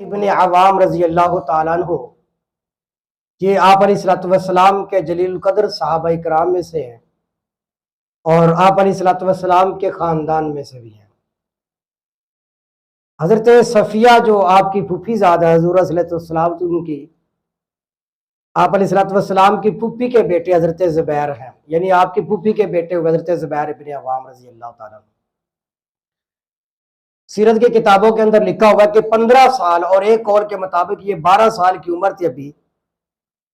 ابن عوام رضی اللہ تعالیٰ عنہ یہ آپ علیہ الصلوۃ والسلام کے جلیل القدر صحابہ کرام میں سے ہیں اور آپ علیہ الصلوۃ والسلام کے خاندان میں سے بھی ہیں۔ حضرت صفیہ جو آپ کی پھوپھی زادہ حضور صلی اللہ علیہ وسلم کی آپ علیہ الصلوۃ والسلام کی پھوپھی کے بیٹے حضرت زبیر ہیں، یعنی آپ کی پھوپھی کے بیٹے ہوئے حضرت زبیر ابن عوام رضی اللہ تعالیٰ عنہ۔ سیرت کی کتابوں کے اندر لکھا ہوا ہے کہ 15 سال اور ایک قول کے مطابق یہ 12 سال کی عمر تھی ابھی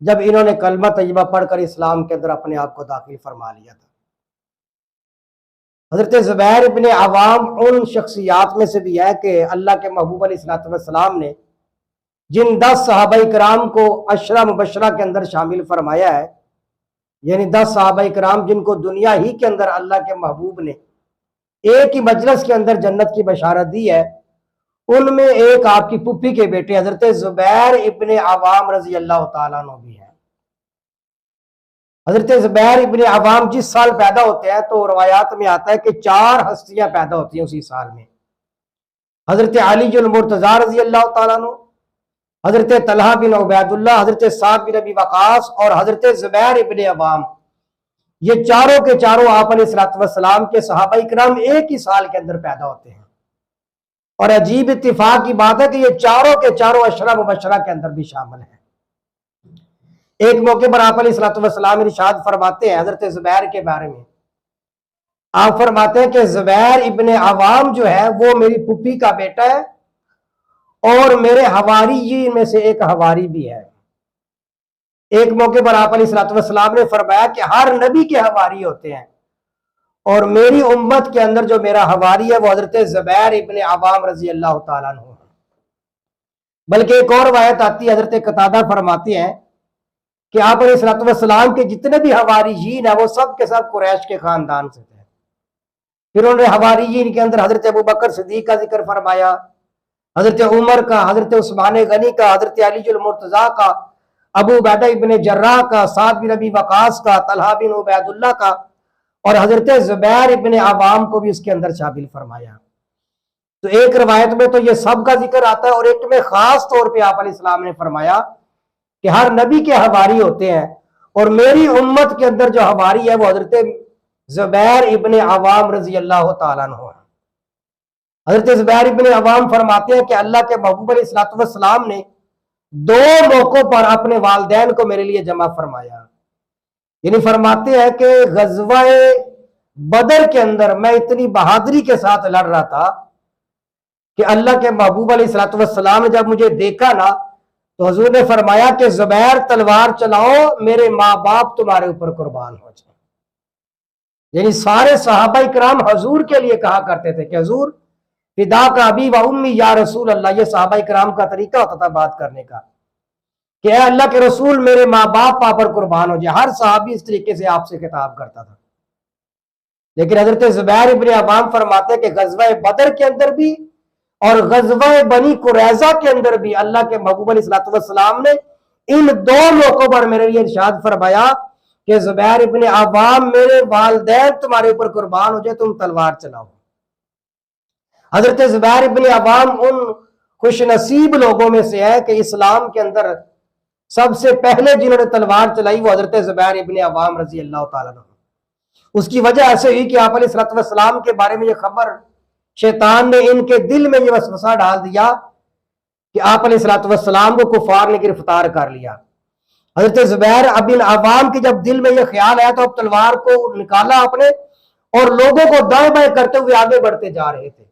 جب انہوں نے کلمہ طیبہ پڑھ کر اسلام کے اندر اپنے آپ کو داخل فرما لیا تھا۔ حضرت زبیر ابن عوام ان شخصیات میں سے بھی ہے کہ اللہ کے محبوب علیہ الصلوۃ والسلام نے جن 10 صحابہ کرام کو عشرہ مبشرہ کے اندر شامل فرمایا ہے، یعنی 10 صحابہ کرام جن کو دنیا ہی کے اندر اللہ کے محبوب نے ایک ہی مجلس کے اندر جنت کی بشارت دی ہے، ان میں ایک آپ کی پھوپھی کے بیٹے حضرت زبیر ابن عوام رضی اللہ تعالیٰ عنہ بھی ہیں۔ حضرت زبیر ابن عوام جس سال پیدا ہوتے ہیں تو روایات میں آتا ہے کہ 4 ہستیاں پیدا ہوتی ہیں اسی سال میں۔ حضرت علی المرتضیٰ رضی اللہ تعالیٰ عنہ، حضرت طلحہ بن عبید اللہ، حضرت سعد بن ابی وقاص اور حضرت زبیر ابن عوام، یہ چاروں کے چاروں آپ علیہ الصلوۃ والسلام کے صحابہ کرام ایک ہی سال کے اندر پیدا ہوتے ہیں۔ اور عجیب اتفاق کی بات ہے کہ یہ چاروں کے چاروں عشرہ مبشرہ کے اندر بھی شامل ہیں۔ ایک موقع پر آپ علیہ الصلوۃ والسلام ارشاد فرماتے ہیں حضرت زبیر کے بارے میں، آپ فرماتے ہیں کہ زبیر ابن عوام جو ہے وہ میری پھوپھی کا بیٹا ہے اور میرے حواریین میں سے ایک حواری بھی ہے۔ ایک موقع پر آپ علیہ الصلوۃ والسلام نے فرمایا کہ ہر نبی کے حواری ہوتے ہیں اور میری امت کے اندر جو میرا حواری ہے وہ حضرت زبیر ابن عوام رضی اللہ تعالیٰ عنہ ہے۔ بلکہ ایک اور روایت آتی ہے، حضرت قتادہ فرماتے ہیں کہ آپ علیہ الصلوۃ والسلام کے جتنے بھی حواریین ہیں وہ سب کے سب قریش کے خاندان سے تھے۔ پھر انہوں نے حواریین کے اندر حضرت ابوبکر صدیق کا ذکر فرمایا، حضرت عمر کا، حضرت عثمان غنی کا، حضرت علی المرتضیٰ کا، ابو عبیدہ ابن جراح کا، سعد بن ابی وقاص کا، طلحہ بن عبید اللہ کا، اور حضرت زبیر ابن عوام کو بھی اس کے اندر شامل فرمایا۔ تو ایک روایت میں تو یہ سب کا ذکر آتا ہے اور ایک میں خاص طور پہ آپ علیہ السلام نے فرمایا کہ ہر نبی کے حواری ہوتے ہیں اور میری امت کے اندر جو حواری ہے وہ حضرت زبیر ابن عوام رضی اللہ تعالیٰ عنہ ہے۔ حضرت زبیر ابن عوام فرماتے ہیں کہ اللہ کے محبوب علیہ الصلوۃ والسلام نے 2 موقعوں پر اپنے والدین کو میرے لیے جمع فرمایا، یعنی فرماتے ہیں کہ غزوہ بدر کے اندر میں اتنی بہادری کے ساتھ لڑ رہا تھا کہ اللہ کے محبوب علیہ الصلوۃ والسلام نے جب مجھے دیکھا نا تو حضور نے فرمایا کہ زبیر تلوار چلاؤ، میرے ماں باپ تمہارے اوپر قربان ہو جائیں۔ یعنی سارے صحابہ کرام حضور کے لیے کہا کرتے تھے کہ حضور فدا کا ابی و امی یا رسول اللہ، یہ صحابہ کرام کا طریقہ ہوتا تھا بات کرنے کا کہ اے اللہ کے رسول میرے ماں باپ آپ پر قربان ہو جائے۔ ہر صحابی اس طریقے سے آپ سے خطاب کرتا تھا۔ لیکن حضرت زبیر ابن عوام فرماتے ہیں کہ غزوہ بدر کے اندر بھی اور غزوہ بنی قریظہ کے اندر بھی اللہ کے محبوب علیہ الصلوۃ والسلام نے ان 2 موقعوں پر میرے لیے ارشاد فرمایا کہ زبیر ابن عوام میرے والدین تمہارے اوپر قربان ہو جائے، تم تلوار چلاؤ۔ حضرت زبیر ابن عوام ان خوش نصیب لوگوں میں سے ہے کہ اسلام کے اندر سب سے پہلے جنہوں نے تلوار چلائی وہ حضرت زبیر ابن عوام رضی اللہ تعالیٰ عنہ۔ اس کی وجہ ایسے ہوئی کہ آپ علیہ الصلوۃ والسلام کے بارے میں یہ خبر شیطان نے ان کے دل میں یہ وسوسہ ڈال دیا کہ آپ علیہ الصلوۃ والسلام کو کفار نے گرفتار کر لیا۔ حضرت زبیر ابن عوام کے جب دل میں یہ خیال آیا تو اب تلوار کو نکالا آپ نے اور لوگوں کو دائیں بائیں کرتے ہوئے آگے بڑھتے جا رہے تھے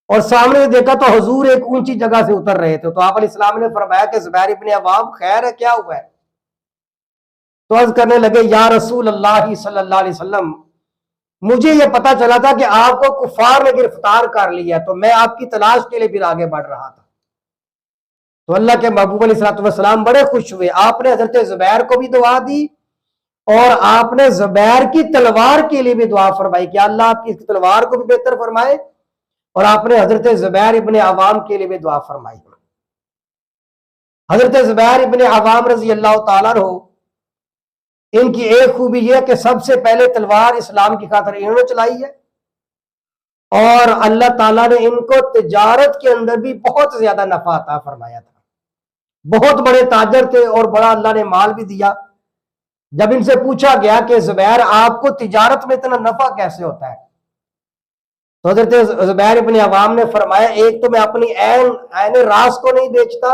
اور سامنے دیکھا تو حضور ایک اونچی جگہ سے اتر رہے تھے۔ تو آپ علیہ السلام نے فرمایا کہ زبیر ابن عوام خیر ہے، کیا ہوا ہے؟ تو عرض کرنے لگے یا رسول اللہ صلی اللہ علیہ وسلم، مجھے یہ پتا چلا تھا کہ آپ کو کفار نے گرفتار کر لیا تو میں آپ کی تلاش کے لیے پھر آگے بڑھ رہا تھا۔ تو اللہ کے محبوب علیہ الصلوۃ والسلام بڑے خوش ہوئے، آپ نے حضرت زبیر کو بھی دعا دی اور آپ نے زبیر کی تلوار کے لیے بھی دعا فرمائی کہ اللہ آپ کی تلوار کو بھی بہتر فرمائے، اور آپ نے حضرت زبیر ابن عوام کے لیے بھی دعا فرمائی۔ حضرت زبیر ابن عوام رضی اللہ تعالیٰ عنہ، ان کی ایک خوبی یہ کہ سب سے پہلے تلوار اسلام کی خاطر انہوں نے چلائی ہے اور اللہ تعالیٰ نے ان کو تجارت کے اندر بھی بہت زیادہ نفع عطا فرمایا تھا. بہت بڑے تاجر تھے اور بڑا اللہ نے مال بھی دیا. جب ان سے پوچھا گیا کہ زبیر آپ کو تجارت میں اتنا نفع کیسے ہوتا ہے، تو حضرت زبیر ابن عوام نے فرمایا ایک تو میں اپنی عین راس کو نہیں بیچتا،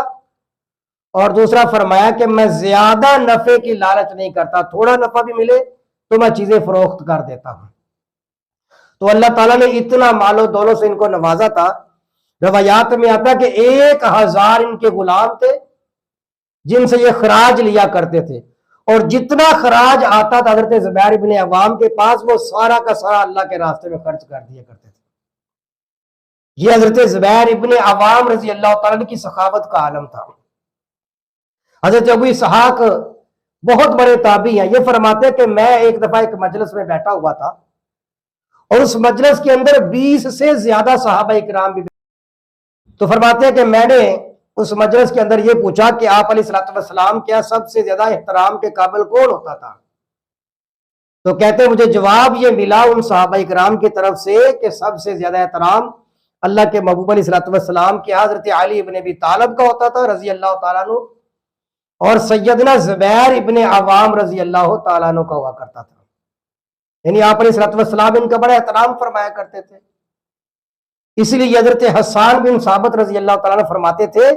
اور دوسرا فرمایا کہ میں زیادہ نفع کی لالچ نہیں کرتا، تھوڑا نفع بھی ملے تو میں چیزیں فروخت کر دیتا ہوں. تو اللہ تعالیٰ نے اتنا مال و دولت سے ان کو نوازا تھا. روایات میں آتا کہ 1000 ان کے غلام تھے جن سے یہ خراج لیا کرتے تھے، اور جتنا خراج آتا تھا حضرت زبیر ابن عوام کے پاس وہ سارا کا سارا اللہ کے راستے میں خرچ کر دیا کرتے تھے. یہ حضرت زبیر ابن عوام رضی اللہ تعالیٰ کی سخاوت کا عالم تھا. حضرت ابو اسحاق بہت بڑے تابعی ہیں، یہ فرماتے ہیں کہ میں ایک دفعہ ایک مجلس میں بیٹھا ہوا تھا اور اس مجلس کے اندر 20 سے زیادہ صحابہ اکرام بھی. تو فرماتے ہیں کہ میں نے اس مجلس کے اندر یہ پوچھا کہ آپ علیہ الصلوۃ والسلام کیا سب سے زیادہ احترام کے قابل کون ہوتا تھا؟ تو کہتے ہیں مجھے جواب یہ ملا ان صحابہ اکرام کی طرف سے کہ سب سے زیادہ احترام اللہ کے محبوب علیہ الصلوۃ والسلام کے حضرت علی ابن ابی طالب کا ہوتا تھا رضی اللہ تعالیٰ عنہ، اور سیدنا زبیر ابن عوام رضی اللہ تعالیٰ عنہ کا ہوا کرتا تھا. یعنی آپ علیہ الصلوۃ والسلام ان کا بڑا احترام فرمایا کرتے تھے. اس لیے حضرت حسان بن ثابت رضی اللہ تعالیٰ عنہ فرماتے تھے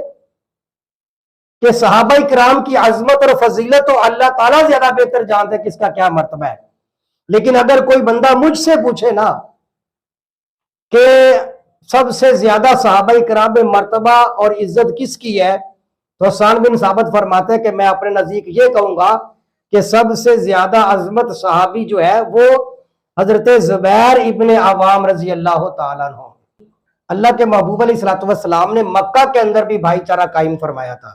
کہ صحابہ کرام کی عظمت اور فضیلت تو اللہ تعالیٰ زیادہ بہتر جانتے ہیں کس کا کیا مرتبہ ہے، لیکن اگر کوئی بندہ مجھ سے پوچھے نا کہ سب سے زیادہ صحابہ کرام میں مرتبہ اور عزت کس کی ہے، تو حسان بن ثابت فرماتے ہیں کہ میں اپنے نزدیک یہ کہوں گا کہ سب سے زیادہ عظمت صحابی جو ہے وہ حضرت زبیر ابن عوام رضی اللہ تعالیٰ عنہ. اللہ کے محبوب علیہ الصلوۃ والسلام نے مکہ کے اندر بھی بھائی چارہ قائم فرمایا تھا.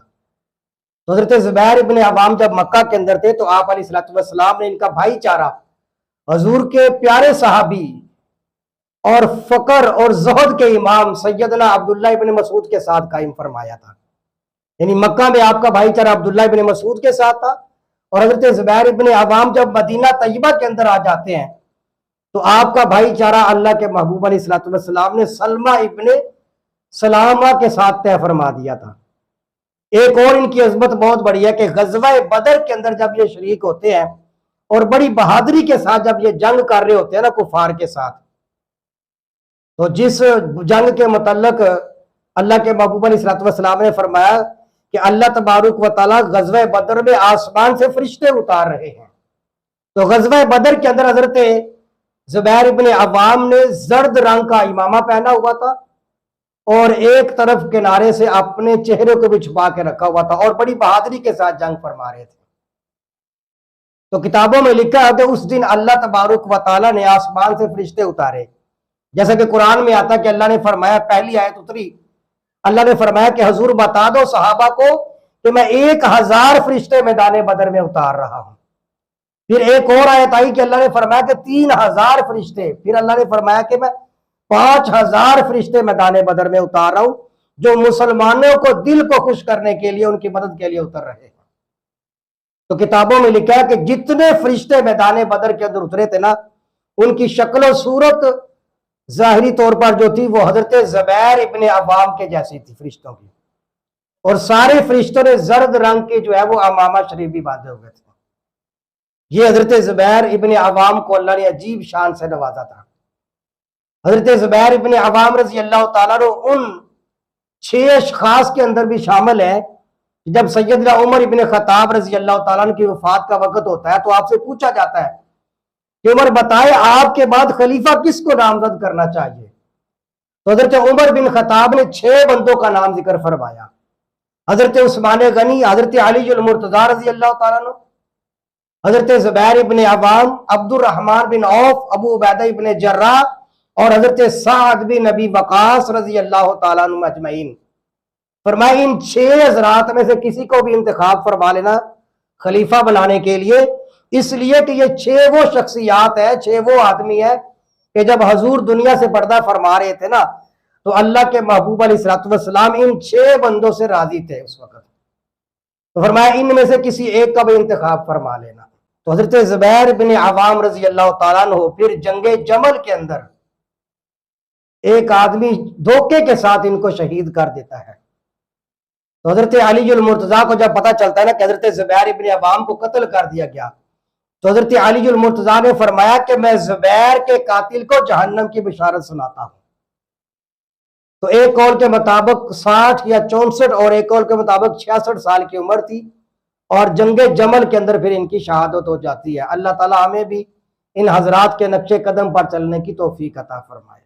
تو حضرت زبیر ابن عوام جب مکہ کے اندر تھے تو آپ علیہ الصلوۃ والسلام نے ان کا بھائی چارہ حضور کے پیارے صحابی اور فقر اور زہد کے امام سیدنا عبداللہ ابن مسعود کے ساتھ قائم فرمایا تھا. یعنی مکہ میں آپ کا بھائی چارہ عبداللہ ابن مسعود کے ساتھ تھا، اور حضرت زبیر ابن عوام جب مدینہ طیبہ کے اندر آ جاتے ہیں تو آپ کا بھائی چارہ اللہ کے محبوب علیہ الصلوۃ والسلام نے سلمہ ابن سلامہ کے ساتھ طے فرما دیا تھا. ایک اور ان کی عظمت بہت بڑی ہے کہ غزوہ بدر کے اندر جب یہ شریک ہوتے ہیں اور بڑی بہادری کے ساتھ جب یہ جنگ کر رہے ہوتے ہیں نا کفار کے ساتھ، تو جس جنگ کے متعلق اللہ کے محبوب علیہ الصلوۃ والسلام نے فرمایا کہ اللہ تبارک و تعالیٰ غزوہ بدر میں آسمان سے فرشتے اتار رہے ہیں، تو غزوہ بدر کے اندر حضرت زبیر ابن عوام نے زرد رنگ کا امامہ پہنا ہوا تھا اور ایک طرف کنارے سے اپنے چہرے کو بھی چھپا کے رکھا ہوا تھا اور بڑی بہادری کے ساتھ جنگ فرما رہے تھے. تو کتابوں میں لکھا ہے کہ اس دن اللہ تبارک و تعالیٰ نے آسمان سے فرشتے اتارے، جیسا کہ قرآن میں آتا کہ اللہ نے فرمایا، پہلی آیت اتری، اللہ نے فرمایا کہ حضور بتا دو صحابہ کو کہ میں 1000 فرشتے میدان بدر میں اتار رہا ہوں. پھر ایک اور آیت آئی کہ اللہ نے فرمایا کہ 3000 فرشتے، پھر اللہ نے فرمایا کہ میں 5000 فرشتے میدان بدر میں اتار رہا ہوں جو مسلمانوں کو دل کو خوش کرنے کے لیے ان کی مدد کے لیے اتر رہے ہیں. تو کتابوں میں لکھا ہے کہ جتنے فرشتے میدان بدر کے اندر اترے تھے نا، ان کی شکل و صورت ظاہری طور پر جو تھی وہ حضرت زبیر ابن عوام کے جیسی تھی فرشتوں کی، اور سارے فرشتوں نے زرد رنگ کے جو ہے وہ امامہ شریف بھی باندھے ہوئے تھے. یہ حضرت زبیر ابن عوام کو اللہ نے عجیب شان سے نوازا تھا. حضرت زبیر ابن عوام رضی اللہ تعالیٰ عنہ ان 6 اشخاص کے اندر بھی شامل ہے. جب سیدنا عمر ابن خطاب رضی اللہ تعالیٰ عنہ کی وفات کا وقت ہوتا ہے تو آپ سے پوچھا جاتا ہے کہ عمر بتائے آپ کے بعد خلیفہ کس کو نامزد کرنا چاہیے؟ تو حضرت عمر بن خطاب نے 6 بندوں کا نام ذکر فرمایا، حضرت عثمان غنی، حضرت علی المرتضیٰ رضی اللہ تعالیٰ عنہ، حضرت زبیر ابن عوام، عبد الرحمن بن عوف، ابو عبیدہ ابن جراح اور حضرت سعد بن نبی وقاص رضی اللہ تعالیٰ عنہ اجمعین. فرمایا ان 6 حضرات میں سے کسی کو بھی انتخاب فرما لینا خلیفہ بنانے کے لیے، اس لیے کہ یہ 6 وہ شخصیات ہے، 6 وہ آدمی ہے کہ جب حضور دنیا سے پردہ فرما رہے تھے نا تو اللہ کے محبوب علیہ الصلوۃ والسلام ان 6 بندوں سے راضی تھے اس وقت. تو فرمایا ان میں سے کسی ایک کا بھی انتخاب فرما لینا. تو حضرت زبیر بن عوام رضی اللہ تعالیٰ عنہ پھر جنگ جمل کے اندر ایک آدمی دھوکے کے ساتھ ان کو شہید کر دیتا ہے۔ تو حضرت علی المرتضیٰ کو جب پتہ چلتا ہے نا کہ حضرت زبیر ابن عوام کو قتل کر دیا گیا، تو حضرت علی المرتضیٰ نے فرمایا کہ میں زبیر کے قاتل کو جہنم کی بشارت سناتا ہوں۔ تو ایک قول کے مطابق 60 یا 64 اور ایک قول کے مطابق 66 سال کی عمر تھی، اور جنگ جمل کے اندر پھر ان کی شہادت ہو جاتی ہے۔ اللہ تعالیٰ ہمیں بھی ان حضرات کے نقش قدم پر چلنے کی توفیق عطا فرمائے۔